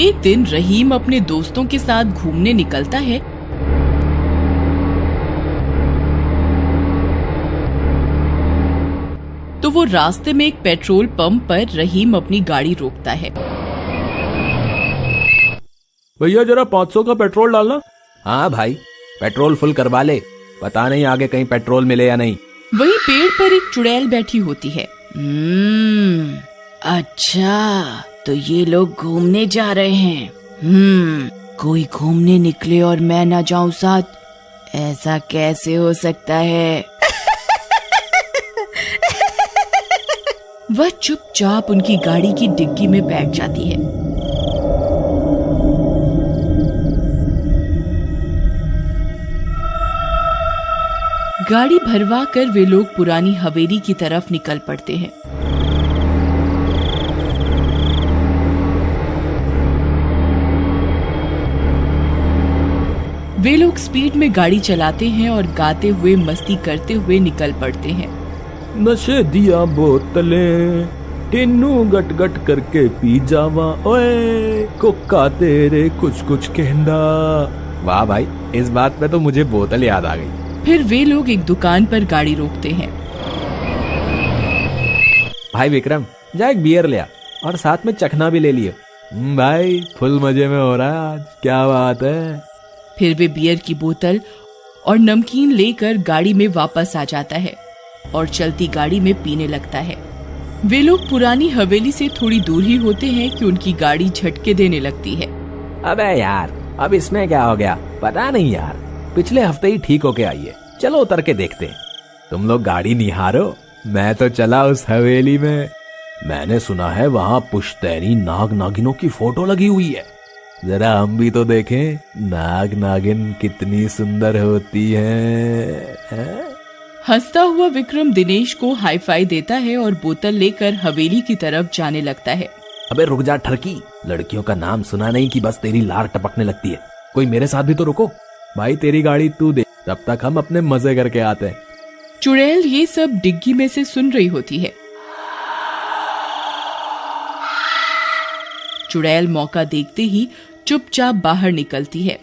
एक दिन रहीम अपने दोस्तों के साथ घूमने निकलता है। तो वो रास्ते में एक पेट्रोल पंप पर रहीम अपनी गाड़ी रोकता है। भैया जरा 500 का पेट्रोल डालना। हाँ भाई, पेट्रोल फुल करवा ले, पता नहीं आगे कहीं पेट्रोल मिले या नहीं। वही पेड़ पर एक चुड़ैल बैठी होती है। अच्छा, तो ये लोग घूमने जा रहे हैं। कोई घूमने निकले और मैं ना जाऊं साथ, ऐसा कैसे हो सकता है? वह चुपचाप उनकी गाड़ी की डिग्गी में बैठ जाती है। गाड़ी भरवा कर वे लोग पुरानी हवेली की तरफ निकल पड़ते हैं। वे लोग स्पीड में गाड़ी चलाते हैं और गाते हुए मस्ती करते हुए निकल पड़ते हैं। नशे दिया बोतलें टिन्नू गट गट करके पी जावा, ओए कोका तेरे कुछ कुछ कहना। वाह भाई, इस बात पे तो मुझे बोतल याद आ गई। फिर वे लोग एक दुकान पर गाड़ी रोकते हैं। भाई विक्रम, जा एक बियर ले आ और साथ में चखना भी ले लियो। भाई फुल मजे में हो रहा है आज, क्या बात है। फिर वे बियर की बोतल और नमकीन लेकर गाड़ी में वापस आ जाता है और चलती गाड़ी में पीने लगता है। वे लोग पुरानी हवेली से थोड़ी दूर ही होते हैं कि उनकी गाड़ी झटके देने लगती है। अबे यार, अब इसमें क्या हो गया? पता नहीं यार, पिछले हफ्ते ही ठीक होके आई है। चलो उतर के देखते हैं। तुम लोग गाड़ी निहारो, मैं तो चला उस हवेली में। मैंने सुना है वहाँ पुश्तैनी नाग नागिनों की फोटो लगी हुई है। जरा हम भी तो देखें नाग नागिन कितनी सुंदर होती है? हंसता हुआ विक्रम दिनेश को हाई फाई देता है और बोतल लेकर हवेली की तरफ जाने लगता है। अबे रुक जा ठरकी, लड़कियों का नाम सुना नहीं कि बस तेरी लार टपकने लगती है। कोई मेरे साथ भी तो रुको। भाई तेरी गाड़ी तू दे, तब तक हम अपने मजे करके आते हैं। चुड़ैल ये सब डिग्गी में से सुन रही होती है। चुड़ैल मौका देखते ही चुपचाप बाहर निकलती है।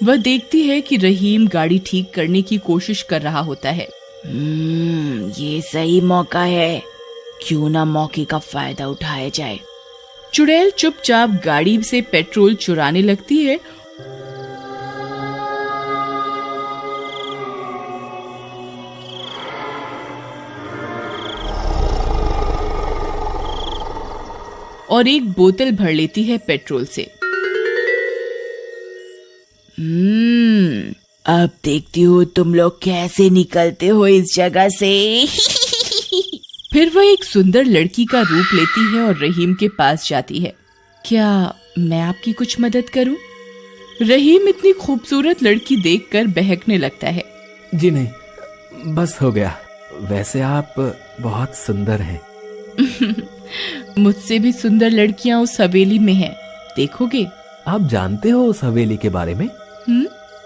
वह देखती है कि रहीम गाड़ी ठीक करने की कोशिश कर रहा होता है। ये सही मौका है, क्यों ना मौके का फायदा उठाया जाए। चुड़ैल चुपचाप गाड़ी से पेट्रोल चुराने लगती है और एक बोतल भर लेती है पेट्रोल से। अब देखती हूँ तुम लोग कैसे निकलते हो इस जगह से। फिर वह एक सुंदर लड़की का रूप लेती है और रहीम के पास जाती है। क्या मैं आपकी कुछ मदद करूं? रहीम इतनी खूबसूरत लड़की देखकर बहकने लगता है। जी नहीं, बस हो गया। वैसे आप बहुत सुंदर हैं। मुझसे भी सुंदर लड़कियां उस हवेली में हैं, देखोगे? आप जानते हो उस हवेली के बारे में?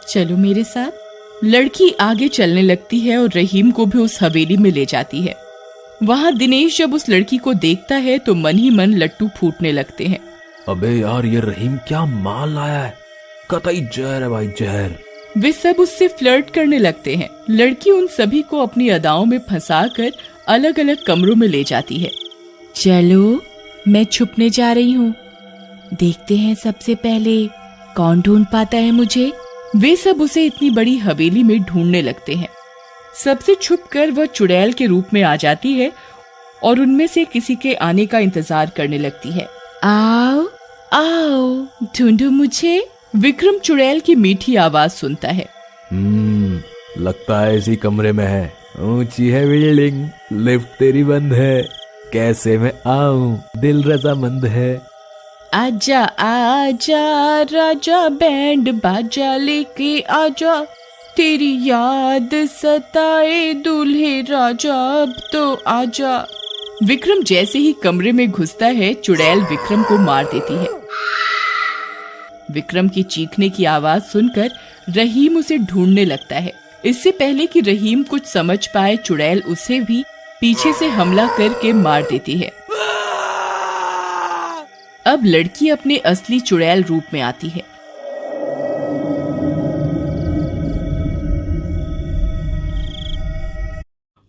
चलो मेरे साथ। लड़की आगे चलने लगती है और रहीम को भी उस हवेली में ले जाती है। वहाँ दिनेश जब उस लड़की को देखता है तो मन ही मन लट्टू फूटने लगते हैं। अबे यार, ये रहीम क्या माल लाया है, कतई जहर है भाई, जहर। वे सब उससे फ्लर्ट करने लगते हैं। लड़की उन सभी को अपनी अदाओं में फंसाकर अलग अलग कमरों में ले जाती है। चलो मैं छुपने जा रही हूँ, देखते हैं सबसे पहले कौन ढूंढ पाता है मुझे। वे सब उसे इतनी बड़ी हवेली में ढूंढने लगते हैं। सबसे छुपकर वह चुड़ैल के रूप में आ जाती है और उनमें से किसी के आने का इंतजार करने लगती है। आओ आओ, ढूंढो मुझे। विक्रम चुड़ैल की मीठी आवाज सुनता है। लगता है इसी कमरे में है। ऊंची है बिल्डिंग, लिफ्ट तेरी बंद है, कैसे मैं आऊं, दिल रजामंद है। आजा आजा राजा, बैंड बाजा लेके आजा, तेरी याद सताए दूल्हे राजा, अब तो आजा। विक्रम जैसे ही कमरे में घुसता है, चुड़ैल विक्रम को मार देती है। विक्रम की चीखने की आवाज सुनकर रहीम उसे ढूंढने लगता है। इससे पहले कि रहीम कुछ समझ पाए, चुड़ैल उसे भी पीछे से हमला करके मार देती है। अब लड़की अपने असली चुड़ैल रूप में आती है।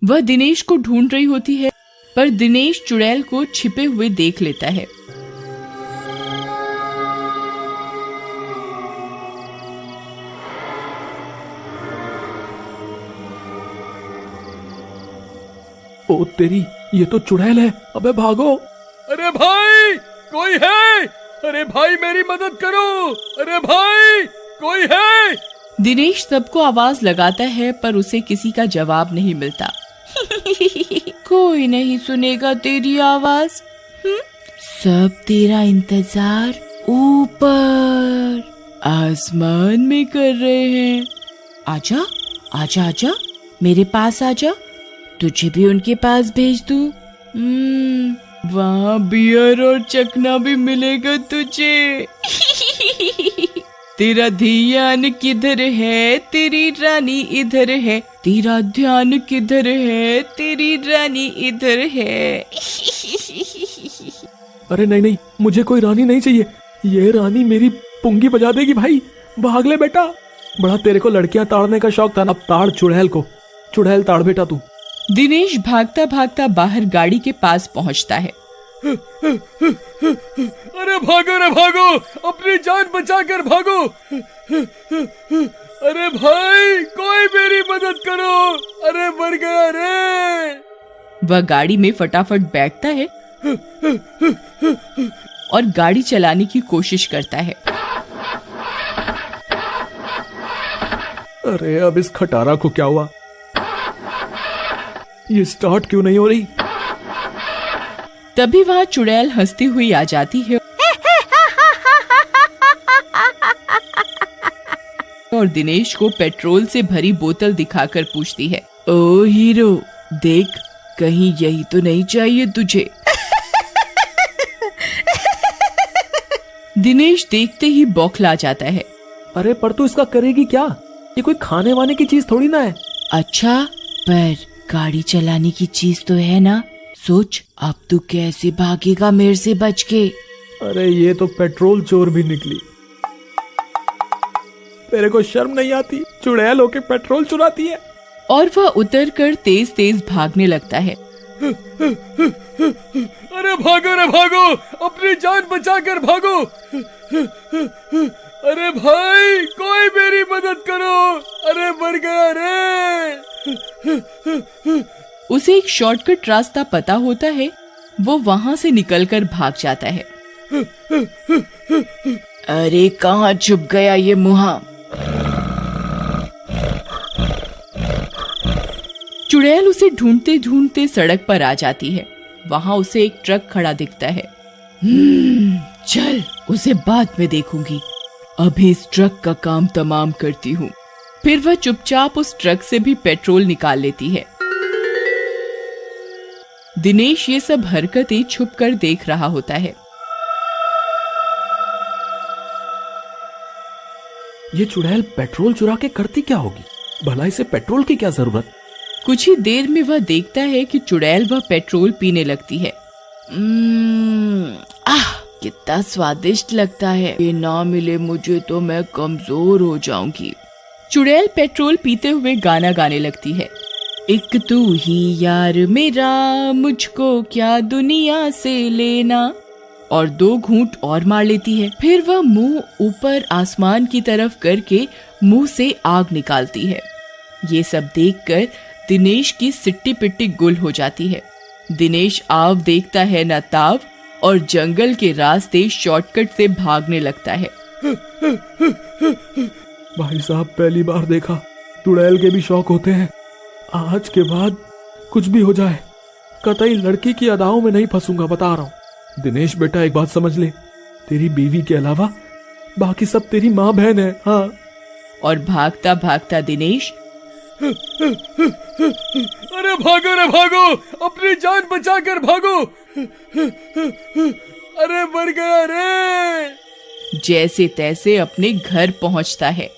वह दिनेश को ढूंढ रही होती है, पर दिनेश चुड़ैल को छिपे हुए देख लेता है। ओ तेरी, ये तो चुड़ैल है। अबे भागो। अरे भाई कोई है? अरे भाई मेरी मदद करो। अरे भाई कोई है? दिनेश सबको आवाज लगाता है, पर उसे किसी का जवाब नहीं मिलता। कोई नहीं सुनेगा तेरी आवाज। सब तेरा इंतजार ऊपर आसमान में कर रहे हैं। आजा आजा आजा, मेरे पास आजा, तुझे भी उनके पास भेज दूं। वहाँ बियर और चखना भी मिलेगा तुझे। तेरा ध्यान किधर है, तेरी रानी इधर है। तेरा ध्यान किधर है, तेरी रानी इधर है। अरे नहीं नहीं, मुझे कोई रानी नहीं चाहिए। ये रानी मेरी पुंगी बजा देगी। भाई भाग ले बेटा। बड़ा तेरे को लड़कियां ताड़ने का शौक था ना, अब ताड़ चुड़ैल को। चुड़ैल ताड़ बेटा तू। दिनेश भागता भागता बाहर गाड़ी के पास पहुंचता है। अरे भागो रे भागो, अपनी जान बचाकर भागो। अरे भाई कोई मेरी मदद करो। अरे मर गया रे। वह गाड़ी में फटाफट बैठता है और गाड़ी चलाने की कोशिश करता है। अरे अब इस खटारा को क्या हुआ? ये स्टार्ट क्यों नहीं हो रही? तभी वहाँ चुड़ैल हंसती हुई आ जाती है और दिनेश को पेट्रोल से भरी बोतल दिखाकर पूछती है, ओ हीरो, देख कहीं यही तो नहीं चाहिए तुझे? दिनेश देखते ही बौखला जाता है। अरे पर तू इसका करेगी क्या? ये कोई खाने वाने की चीज थोड़ी ना है। अच्छा, पर गाड़ी चलाने की चीज तो है ना। सोच, अब तू कैसे भागेगा मेरे से बच के? अरे ये तो पेट्रोल चोर भी निकली। तेरे को शर्म नहीं आती? चुड़ैल होके पेट्रोल चुराती है। और वह उतरकर तेज तेज भागने लगता है। अरे भागो रे भागो, अपनी जान बचाकर भागो। अरे भाई कोई मेरी मदद करो। अरे मर गया रे। उसे एक शॉर्टकट रास्ता पता होता है। वो वहाँ से निकलकर भाग जाता है। अरे कहाँ छुप गया ये मुहा? चुड़ैल उसे ढूंढते ढूंढते सड़क पर आ जाती है। वहाँ उसे एक ट्रक खड़ा दिखता है। चल, उसे बाद में देखूंगी, अभी इस ट्रक का काम तमाम करती हूँ। फिर वह चुपचाप उस ट्रक से भी पेट्रोल निकाल लेती है। दिनेश ये सब हरकतें छुपकर देख रहा होता है। ये चुड़ैल पेट्रोल चुरा के करती क्या होगी? भला इसे पेट्रोल की क्या जरूरत? कुछ ही देर में वह देखता है कि चुड़ैल वह पेट्रोल पीने लगती है। कितना स्वादिष्ट लगता है। ये ना मिले मुझे तो मैं कमजोर हो जाऊंगी। चुड़ैल पेट्रोल पीते हुए गाना गाने लगती है। एक तू ही यार मेरा, मुझको क्या दुनिया से लेना। और 2 घूंट और मार लेती है। फिर वह मुंह ऊपर आसमान की तरफ करके मुंह से आग निकालती है। ये सब देखकर दिनेश की सिट्टी पिट्टी गुल हो जाती है। दिनेश आव देखता है न ताव और जंगल के रास्ते शॉर्टकट से भागने लगता है। भाई साहब, पहली बार देखा चुड़ैल के भी शौक होते हैं। आज के बाद कुछ भी हो जाए, कतई लड़की की अदाओं में नहीं फंसूंगा, बता रहा हूँ। दिनेश बेटा, एक बात समझ ले, तेरी बीवी के अलावा बाकी सब तेरी माँ बहन है। हाँ। और भागता भागता दिनेश अरे भागो रे भागो, अपनी जान बचाकर भागो, अरे मर गया रे, जैसे तैसे अपने घर पहुंचता है।